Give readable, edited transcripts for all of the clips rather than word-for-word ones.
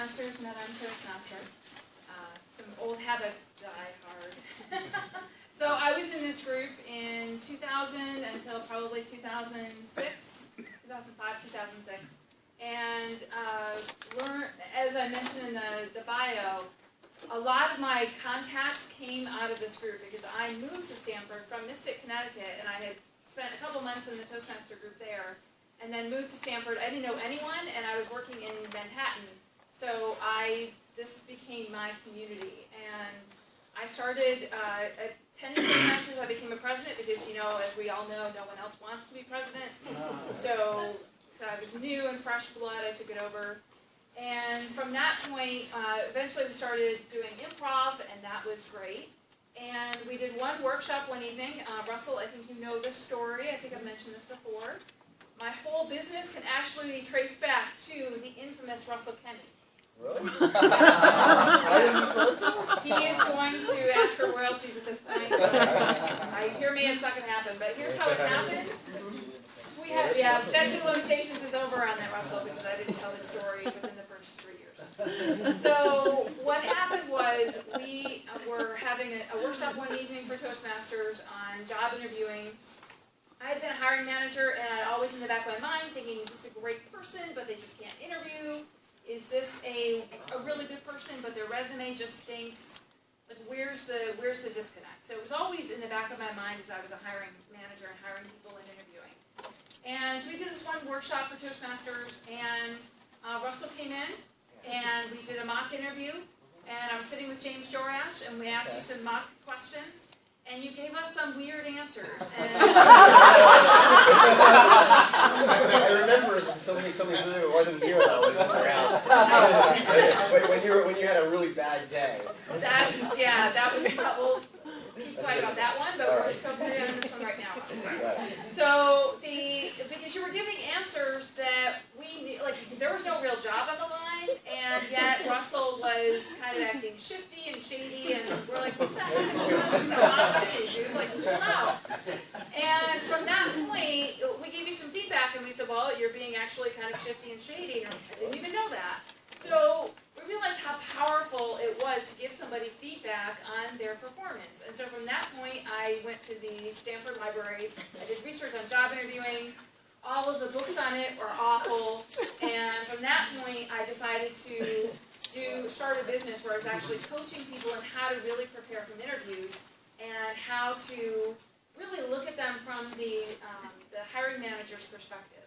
Toastmasters, and that I'm Toastmaster. Some old habits die hard. So I was in this group in 2000 until probably 2006, 2005, 2006. And learned, as I mentioned in the bio, a lot of my contacts came out of this group because I moved to Stamford from Mystic, Connecticut, and I had spent a couple months in the Toastmaster group there, and then moved to Stamford. I didn't know anyone, and I was working in Manhattan, so this became my community. And I started attending Toastmasters. I became a president because, you know, as we all know, no one else wants to be president. So I was new and fresh blood. I took it over. And from that point, eventually we started doing improv, and that was great. And we did one workshop one evening. Russell, I think you know this story. I think I've mentioned this before. My whole business can actually be traced back to the infamous Russell Kenny. Really? He is going to ask for royalties at this point. I hear me, it's not going to happen. But here's how it happened. Statute of limitations is over on that, Russell, because I didn't tell the story within the first 3 years. So what happened was we were having a workshop one evening for Toastmasters on job interviewing. I had been a hiring manager, and I'd always in the back of my mind thinking, is this a great person, but they just can't interview? Is this a really good person, but their resume just stinks? Like, where's the disconnect? So it was always in the back of my mind as I was a hiring manager and hiring people and interviewing. And so we did this one workshop for Toastmasters, and Russell came in, and we did a mock interview, and I was sitting with James Jorash, and we asked you some mock questions, and you gave us some weird answers. And I remember something that wasn't here though. Was in your house. when you had a really bad day. That was. We'll keep quiet about that one, but we're still putting on this one right now. So because you were giving answers that there was no real job on the line, and yet Russell was kind of acting shifty and shady, and we're like, what the heck is going on, dude? Like, chill out. And from that point, we gave you some feedback, and we said, well, you're being actually kind of shifty and shady, and I didn't even know that. So we realized how powerful it was to give somebody feedback on their performance. And so from that point, I went to the Stanford Library. I did research on job interviewing. All of the books on it were awful. And from that point, I decided to start a business where I was actually coaching people on how to really prepare for interviews and how to really look at them from the hiring manager's perspective.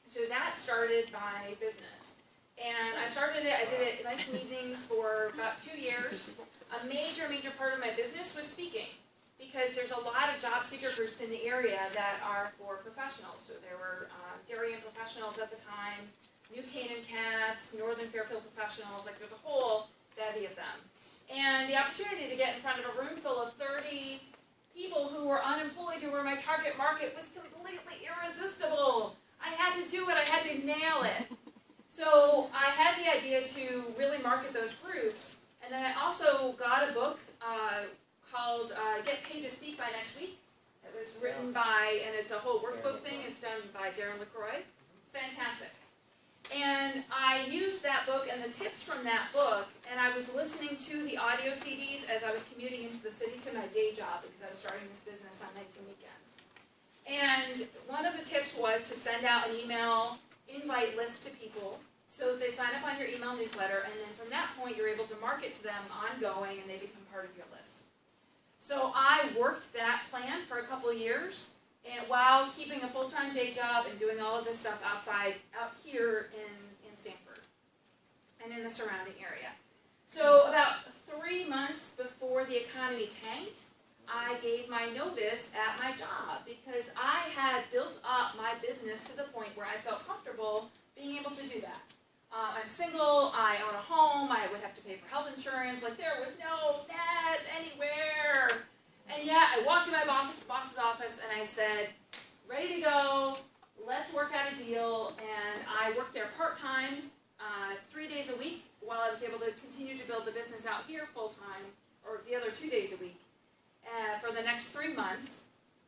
So that started my business. And I did it nights and evenings for about 2 years. A major part of my business was speaking, because there's a lot of job seeker groups in the area that are for professionals. So there were Darien Professionals at the time, New Canaan Cats, Northern Fairfield Professionals, like there's a whole bevy of them. And the opportunity to get in front of a room full of 30 people who were unemployed, who were my target market, was completely irresistible. I had to do it. I had to nail it. So I had the idea to really market those groups, and then I also got a book called Get Paid to Speak by Next Week. It was written by, and it's a whole workbook thing, it's done by Darren LaCroix. It's fantastic. And I used that book and the tips from that book, and I was listening to the audio CDs as I was commuting into the city to my day job, because I was starting this business on nights and weekends. And one of the tips was to send out an email invite list to people so that they sign up on your email newsletter, and then from that point you're able to market to them ongoing and they become part of your list. So I worked that plan for a couple of years, and while keeping a full-time day job and doing all of this stuff out here in Stamford and in the surrounding area. So about 3 months before the economy tanked, I gave my notice at my job because I had built up my business to the point where I felt comfortable being able to do that. I'm single, I own a home, I would have to pay for health insurance, like there was no net anywhere. And yet I walked to my boss's office and I said, ready to go, let's work out a deal. And I worked there part-time, 3 days a week, while I was able to continue to build the business out here full-time, or the other 2 days a week. For the next 3 months.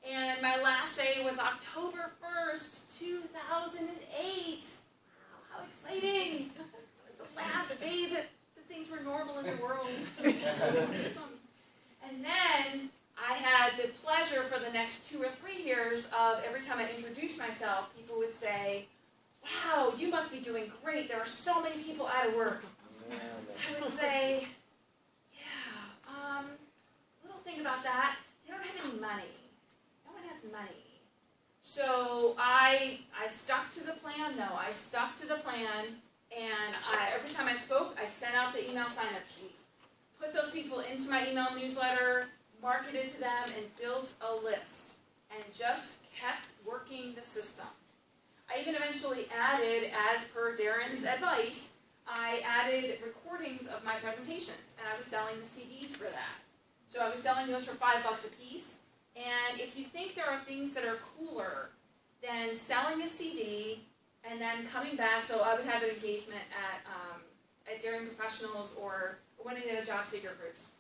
And my last day was October 1st, 2008. Wow, how exciting. It was the last Awesome. And then I had the pleasure for the next 2 or 3 years of every time I introduced myself, people would say, wow, you must be doing great. There are so many people out of work. I would say, yeah, little thing about that, they don't have any money. No one has money. So I stuck to the plan, though. I stuck to the plan, and every time I spoke, I sent out the email sign-up sheet. Put those people into my email newsletter, marketed to them, and built a list. And just kept working the system. I even eventually added, as per Darren's advice, I added recordings of my presentations, and I was selling the CDs for that. So I was selling those for $5 a piece. And if you think there are things that are cooler than selling a CD and then coming back, so I would have an engagement at Daring Professionals or one of the other job seeker groups.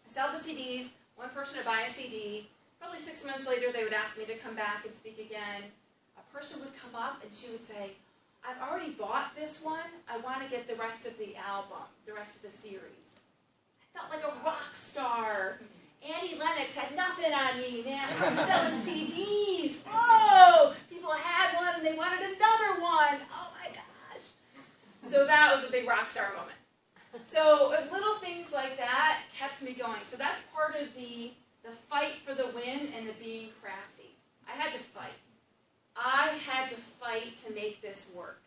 I sell the CDs, one person would buy a CD, probably 6 months later they would ask me to come back and speak again. A person would come up and she would say, I've already bought this one, I want to get the rest of the album, the rest of the series. I felt like a rock star. Annie Lennox had nothing on me, man. I was selling CDs. Whoa! People had one and they wanted another one. Oh my gosh. So that was a big rock star moment. So little things like that kept me going. So that's part of the fight for the win and the being crafty. I had to fight. I had to fight to make this work.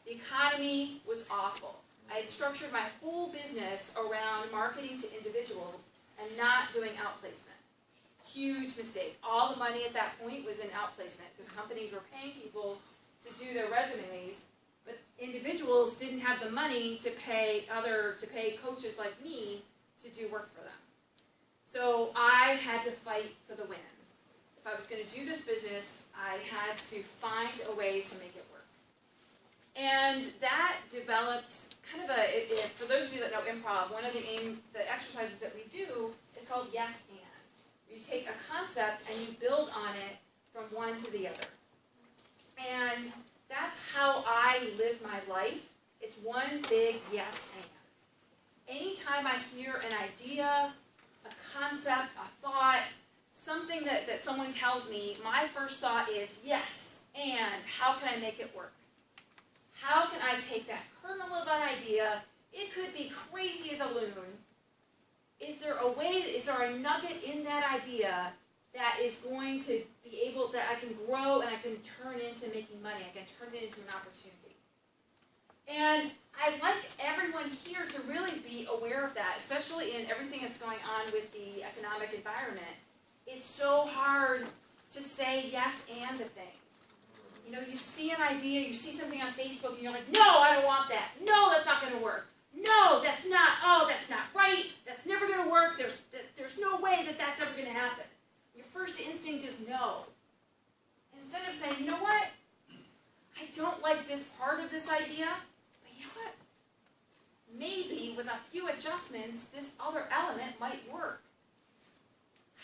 The economy was awful. I had structured my whole business around marketing to individuals and not doing outplacement. Huge mistake. All the money at that point was in outplacement because companies were paying people to do their resumes, but individuals didn't have the money to pay coaches like me to do work for them. So I had to fight for the win. If I was going to do this business, I had to find a way to make it work. And that developed kind of for those of you that know improv, one of the exercises that we do is called yes and. You take a concept and you build on it from one to the other. And that's how I live my life. It's one big yes and. Anytime I hear an idea, a concept, a thought, something that someone tells me, my first thought is yes, and how can I make it work? How can I take that kernel of an idea, it could be crazy as a loon, is there a nugget in that idea that is going to be able, that I can grow and I can turn into making money, I can turn it into an opportunity. And I'd like everyone here to really be aware of that, especially in everything that's going on with the economic environment. It's so hard to say yes and to things. You know, you see an idea, you see something on Facebook, and you're like, no, I don't want that. No, that's not going to work. No, that's not right. That's never going to work. There's no way that's ever going to happen. Your first instinct is no. Instead of saying, you know what? I don't like this part of this idea, but you know what? Maybe with a few adjustments, this other element might work.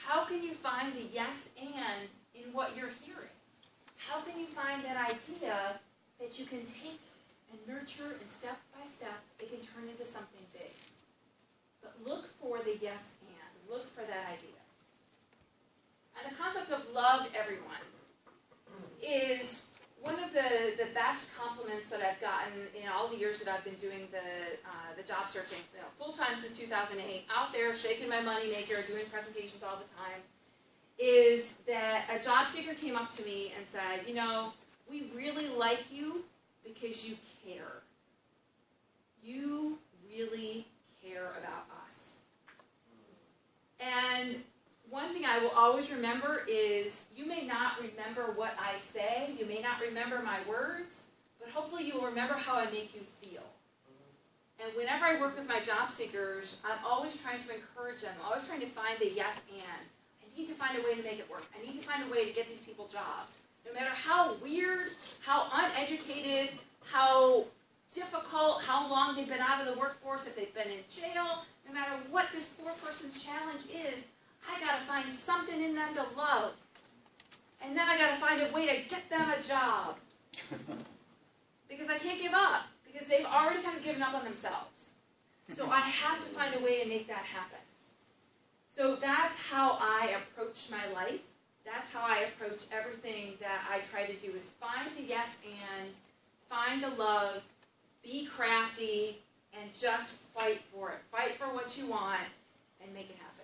How can you find the yes and in what you're hearing? How can you find that idea that you can take and nurture, and step by step, it can turn into something big? But look for the yes and. Look for that idea. And the concept of love everyone is one of the best compliments that I've gotten in all the years that I've been doing the job searching, full-time since 2008, out there shaking my money maker, doing presentations all the time, is that a job seeker came up to me and said, you know, we really like you because you care. You really care about us. And one thing I will always remember is you may not remember what I say, you may not remember my words, but hopefully you'll remember how I make you feel. And whenever I work with my job seekers, I'm always trying to encourage them, I'm always trying to find the yes and. I need to find a way to make it work. I need to find a way to get these people jobs. No matter how weird, how uneducated, how difficult, how long they've been out of the workforce, if they've been in jail, no matter what this poor person's challenge is, I got to find something in them to love. And then I got to find a way to get them a job. Because I can't give up. Because they've already kind of given up on themselves. So I have to find a way to make that happen. So that's how I approach my life. That's how I approach everything that I try to do, is find the yes and, find the love, be crafty, and just fight for it. Fight for what you want and make it happen.